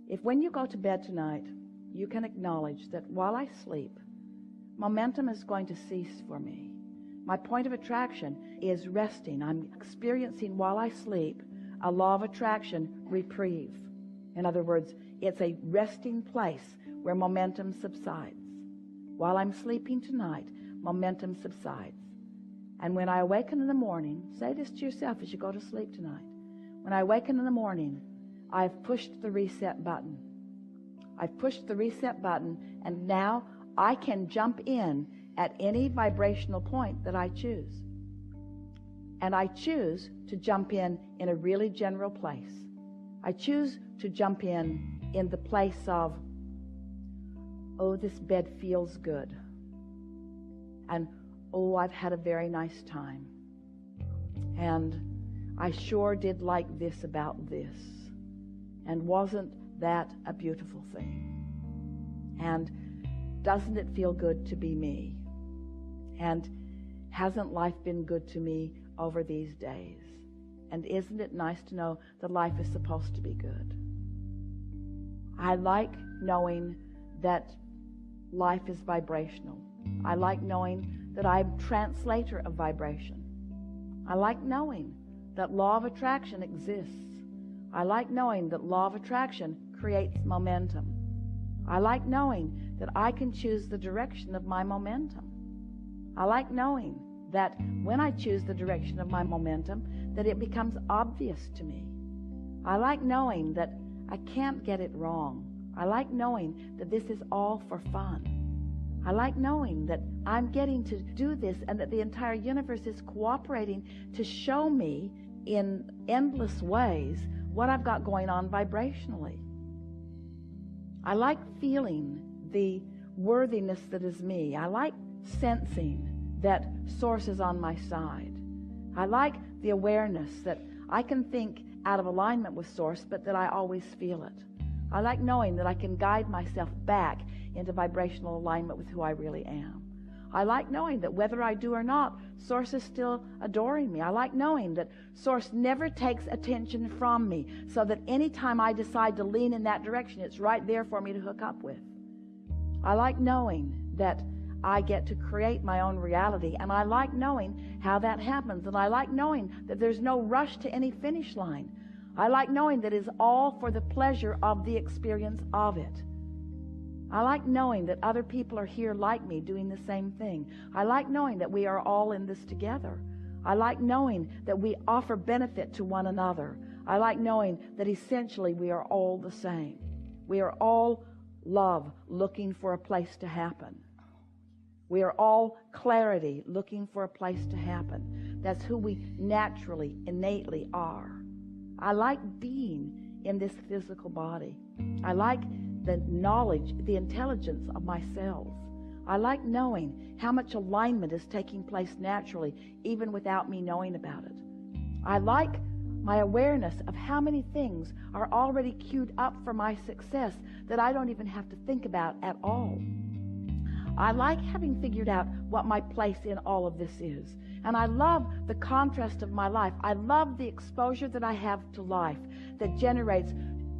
If when you go to bed tonight, you can acknowledge that while I sleep, momentum is going to cease for me. My point of attraction is resting. I'm experiencing while I sleep a law of attraction reprieve. In other words, it's a resting place where momentum subsides. While I'm sleeping tonight, momentum subsides. And when I awaken in the morning, say this to yourself as you go to sleep tonight. When I awaken in the morning, I've pushed the reset button. I've pushed the reset button, and now I can jump in at any vibrational point that I choose. And I choose to jump in a really general place. I choose to jump in the place of, oh, this bed feels good. And, oh, I've had a very nice time. And I sure did like this about this. And wasn't that a beautiful thing? And doesn't it feel good to be me? And hasn't life been good to me over these days? And isn't it nice to know that life is supposed to be good? I like knowing that life is vibrational. I like knowing that I'm a translator of vibration. I like knowing that law of attraction exists. I like knowing that law of attraction creates momentum. I like knowing that I can choose the direction of my momentum. I like knowing that when I choose the direction of my momentum, that it becomes obvious to me. I like knowing that I can't get it wrong. I like knowing that this is all for fun. I like knowing that I'm getting to do this and that the entire universe is cooperating to show me in endless ways what I've got going on vibrationally. I like feeling the worthiness that is me. I like sensing that Source is on my side. I like the awareness that I can think out of alignment with Source, but that I always feel it. I like knowing that I can guide myself back into vibrational alignment with who I really am. I like knowing that whether I do or not, Source is still adoring me. I like knowing that Source never takes attention from me, so that anytime I decide to lean in that direction, it's right there for me to hook up with. I like knowing that I get to create my own reality, and I like knowing how that happens, and I like knowing that there's no rush to any finish line. I like knowing that it's all for the pleasure of the experience of it. I like knowing that other people are here like me doing the same thing. I like knowing that we are all in this together. I like knowing that we offer benefit to one another. I like knowing that essentially we are all the same. We are all love looking for a place to happen. We are all clarity looking for a place to happen. That's who we naturally, innately are. I like being in this physical body. I like the knowledge, the intelligence of my cells. I like knowing how much alignment is taking place naturally, even without me knowing about it. I like my awareness of how many things are already queued up for my success that I don't even have to think about at all. I like having figured out what my place in all of this is. And I love the contrast of my life. I love the exposure that I have to life that generates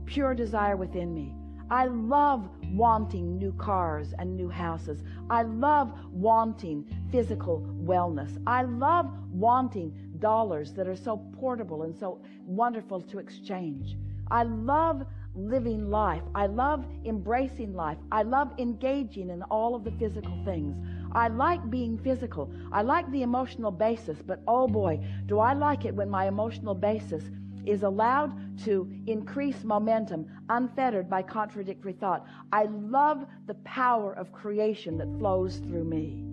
pure desire within me. I love wanting new cars and new houses. I love wanting physical wellness. I love wanting dollars that are so portable and so wonderful to exchange. I love living life. I love embracing life. I love engaging in all of the physical things. I like being physical. I like the emotional basis, but oh boy, do I like it when my emotional basis is allowed to increase momentum, unfettered by contradictory thought. I love the power of creation that flows through me.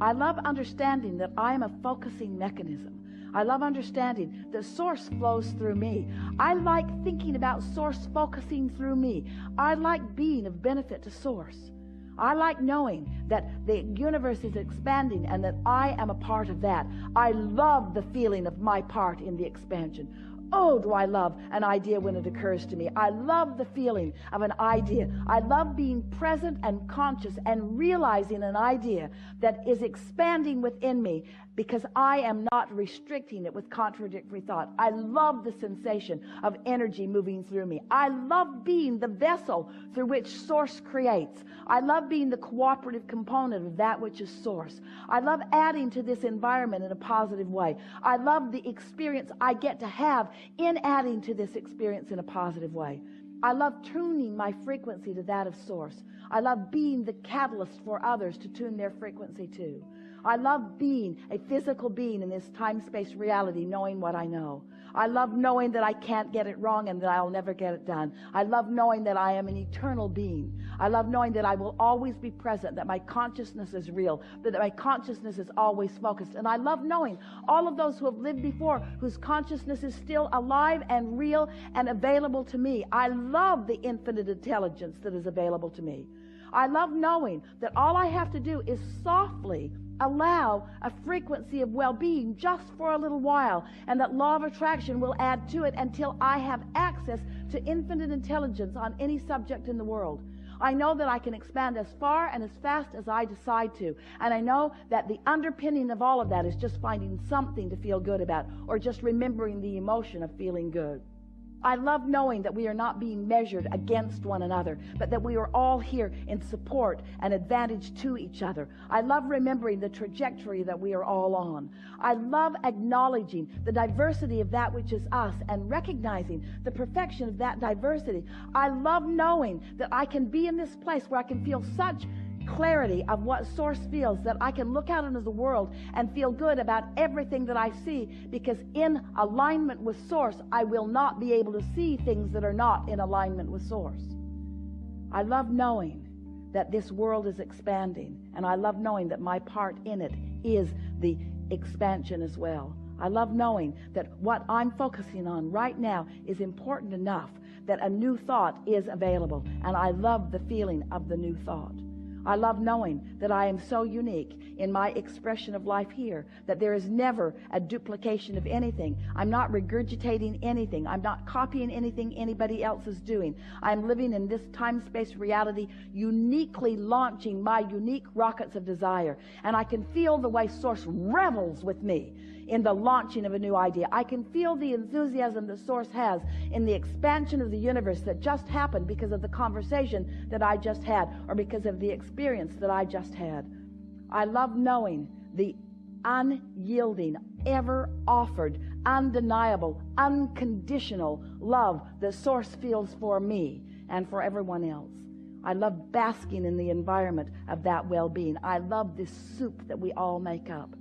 I love understanding that I am a focusing mechanism. I love understanding that Source flows through me. I like thinking about Source focusing through me. I like being of benefit to Source. I like knowing that the universe is expanding and that I am a part of that. I love the feeling of my part in the expansion. Oh, do I love an idea when it occurs to me. I love the feeling of an idea. I love being present and conscious and realizing an idea that is expanding within me because I am not restricting it with contradictory thought. I love the sensation of energy moving through me. I love being the vessel through which Source creates. I love being the cooperative component of that which is Source. I love adding to this environment in a positive way. I love the experience I get to have in adding to this experience in a positive way. I love tuning my frequency to that of Source. I love being the catalyst for others to tune their frequency to. I love being a physical being in this time-space reality, knowing what I know. I love knowing that I can't get it wrong and that I'll never get it done. I love knowing that I am an eternal being. I love knowing that I will always be present, that my consciousness is real, that my consciousness is always focused. And I love knowing all of those who have lived before, whose consciousness is still alive and real and available to me. I love the infinite intelligence that is available to me. I love knowing that all I have to do is softly allow a frequency of well-being just for a little while, and that law of attraction will add to it until I have access to infinite intelligence on any subject in the world. I know that I can expand as far and as fast as I decide to, and I know that the underpinning of all of that is just finding something to feel good about, or just remembering the emotion of feeling good. I love knowing that we are not being measured against one another, but that we are all here in support and advantage to each other. I love remembering the trajectory that we are all on. I love acknowledging the diversity of that which is us and recognizing the perfection of that diversity. I love knowing that I can be in this place where I can feel such clarity of what Source feels, that I can look out into the world and feel good about everything that I see, because in alignment with Source, I will not be able to see things that are not in alignment with Source. I love knowing that this world is expanding, and I love knowing that my part in it is the expansion as well. I love knowing that what I'm focusing on right now is important enough that a new thought is available, and I love the feeling of the new thought. I love knowing that I am so unique in my expression of life here that there is never a duplication of anything. I'm not regurgitating anything. I'm not copying anything anybody else is doing. I'm living in this time-space reality, uniquely launching my unique rockets of desire. And I can feel the way Source revels with me in the launching of a new idea. I can feel the enthusiasm that Source has in the expansion of the universe that just happened because of the conversation that I just had, or because of the experience that I just had. I love knowing the unyielding, ever offered, undeniable, unconditional love that Source feels for me and for everyone else. I love basking in the environment of that well-being. I love this soup that we all make up.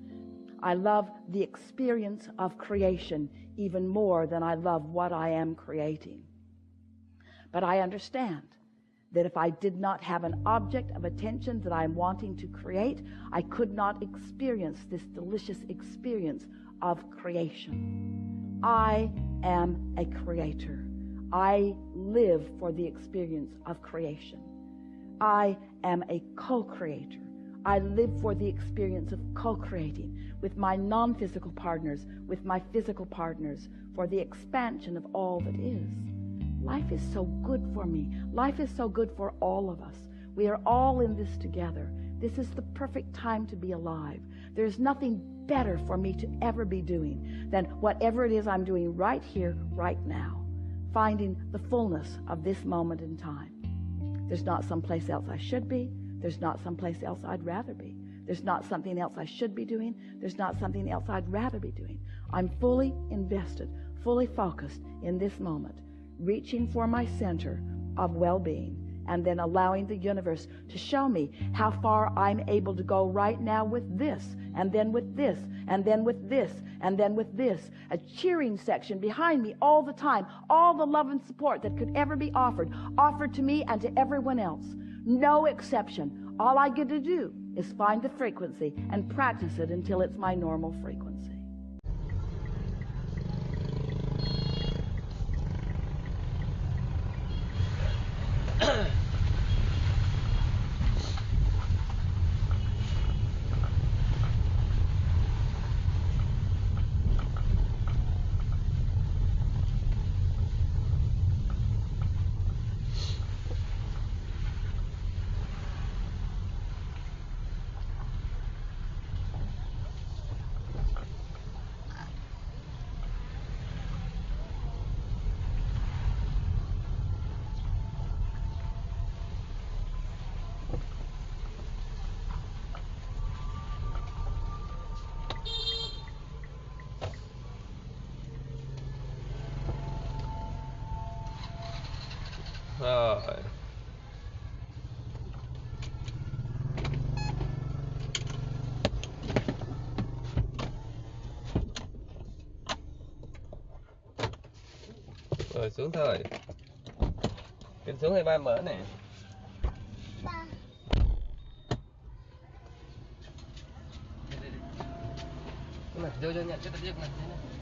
I love the experience of creation even more than I love what I am creating. But I understand that if I did not have an object of attention that I'm wanting to create, I could not experience this delicious experience of creation. I am a creator. I live for the experience of creation. I am a co-creator. I live for the experience of co-creating with my non-physical partners, with my physical partners, for the expansion of all that is. Life is so good for me. Life is so good for all of us. We are all in this together. This is the perfect time to be alive. There's nothing better for me to ever be doing than whatever it is I'm doing right here, right now, finding the fullness of this moment in time. There's not someplace else I should be. There's not someplace else I'd rather be. There's not something else I should be doing. There's not something else I'd rather be doing. I'm fully invested, fully focused in this moment, reaching for my center of well-being, and then allowing the universe to show me how far I'm able to go right now with this, and then with this, and then with this, and then with this. A cheering section behind me all the time, all the love and support that could ever be offered to me and to everyone else. No exception. All I get to do is find the frequency and practice it until it's my normal frequency. Rồi xuống thôi. Kim xuống hay ba mở nè. Vô nhận cái tờ giấy của mình.